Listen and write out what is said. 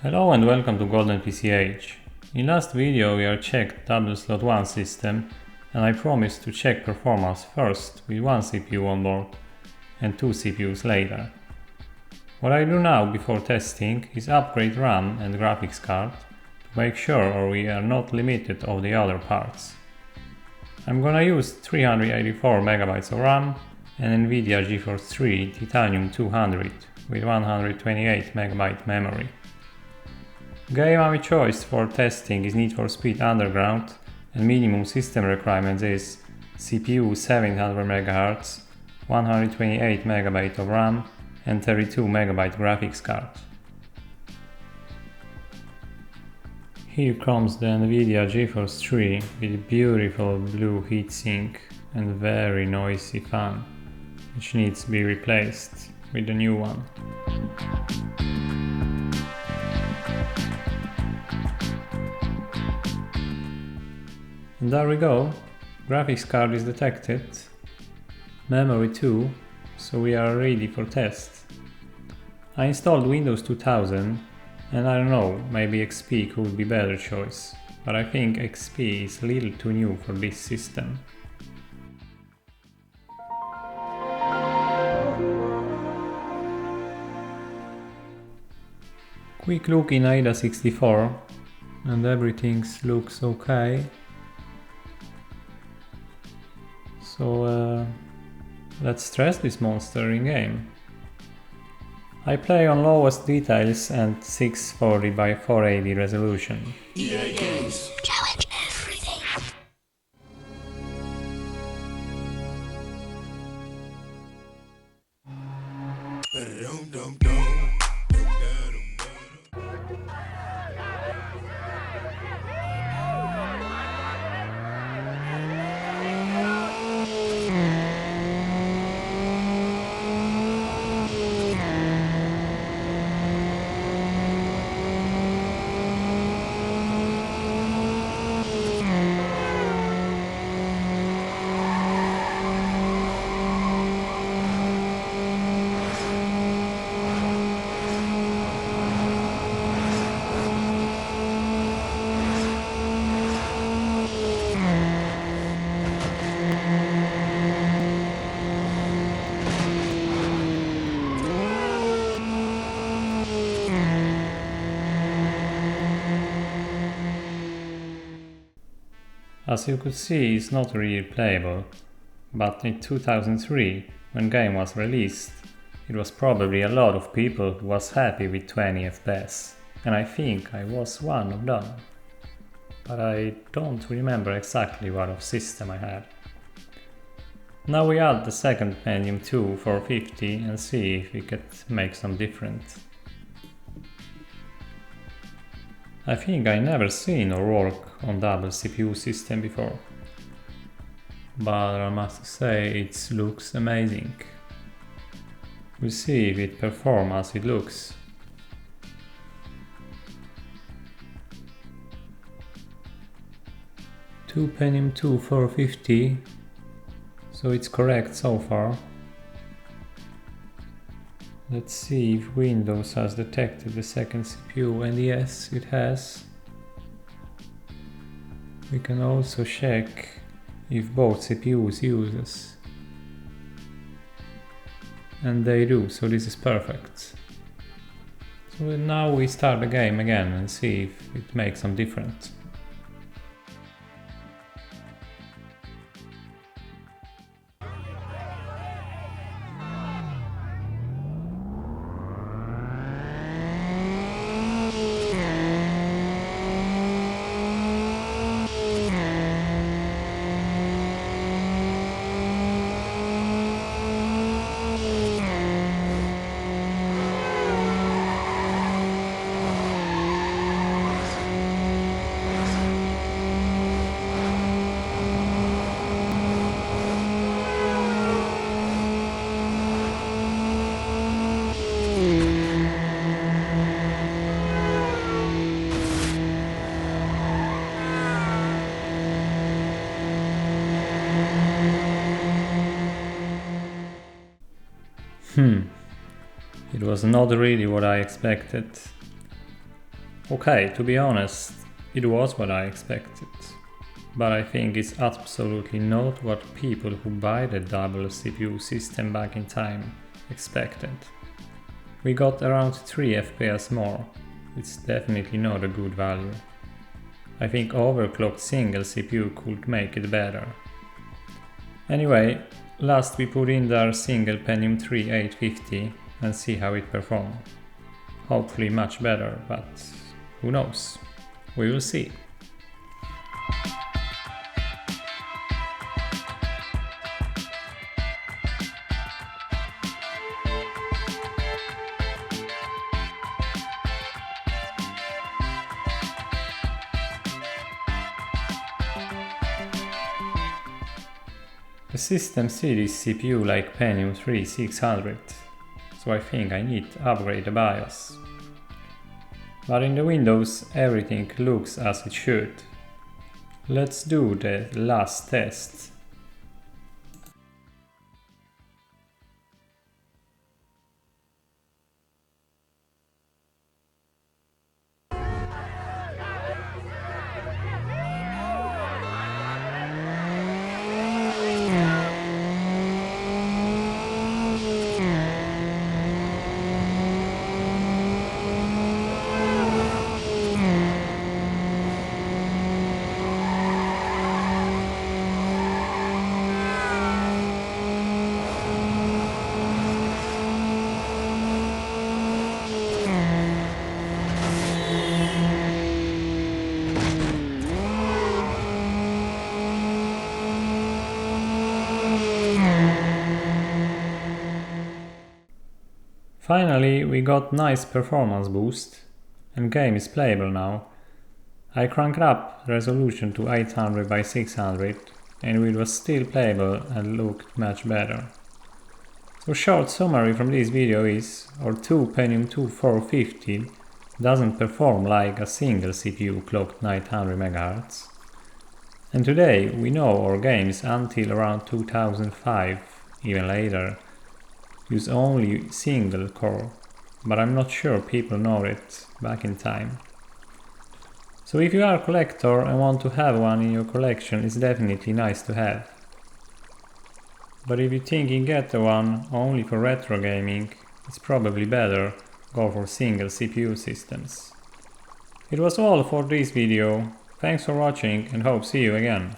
Hello and welcome to Golden PCH. In last video we have checked double slot 1 system and I promised to check performance first with one CPU on board and two CPUs later. What I do now before testing is upgrade RAM and graphics card to make sure we are not limited of the other parts. I'm gonna use 384 MB of RAM and NVIDIA GeForce 3 Titanium 200 with 128 MB memory. Game I chose for testing is Need for Speed Underground and minimum system requirements is CPU 700 MHz, 128 MB of RAM and 32 MB graphics card. Here comes the NVIDIA GeForce 3 with beautiful blue heatsink and very noisy fan, which needs to be replaced with the new one. And there we go, graphics card is detected, memory too, so we are ready for test. I installed Windows 2000 and I don't know, maybe XP could be better choice, but I think XP is a little too new for this system. Quick look in AIDA 64 and everything looks okay. So let's test this monster in game. I play on lowest details and 640 by 480 resolution. EA Games. Challenge everything. As you could see, it's not really playable, but in 2003, when game was released, it was probably a lot of people who was happy with 20 FPS, and I think I was one of them. But I don't remember exactly what of system I had. Now we add the second Pentium II 450 and see if we could make some different. I think I never seen or work on double CPU system before, but I must say it looks amazing. We'll see if it performs as it looks. Two Pentium II 450, so it's correct so far. Let's see if Windows has detected the second CPU, and yes, it has. We can also check if both CPUs uses. And they do, so this is perfect. So now we start the game again and see if it makes some difference. It was not really what I expected. Okay, to be honest, it was what I expected. But I think it's absolutely not what people who buy the double CPU system back in time expected. We got around 3 FPS more. It's definitely not a good value. I think overclocked single CPU could make it better. Anyway, last we put in our single Pentium III 850 and see how it performs. Hopefully much better, but who knows? We will see. The system sees CPU like Pentium III 600, so I think I need to upgrade the BIOS. But in the Windows everything looks as it should. Let's do the last test. Finally, we got nice performance boost and game is playable now. I cranked up resolution to 800 by 600 and it was still playable and looked much better. So short summary from this video is our 2 Pentium II 450 doesn't perform like a single CPU clocked 900 MHz. And today we know our games until around 2005, even later, use only single core, but I'm not sure people know it back in time. So if you are a collector and want to have one in your collection, it's definitely nice to have. But if you think you get one only for retro gaming, it's probably better go for single CPU systems. It was all for this video. Thanks for watching and hope see you again.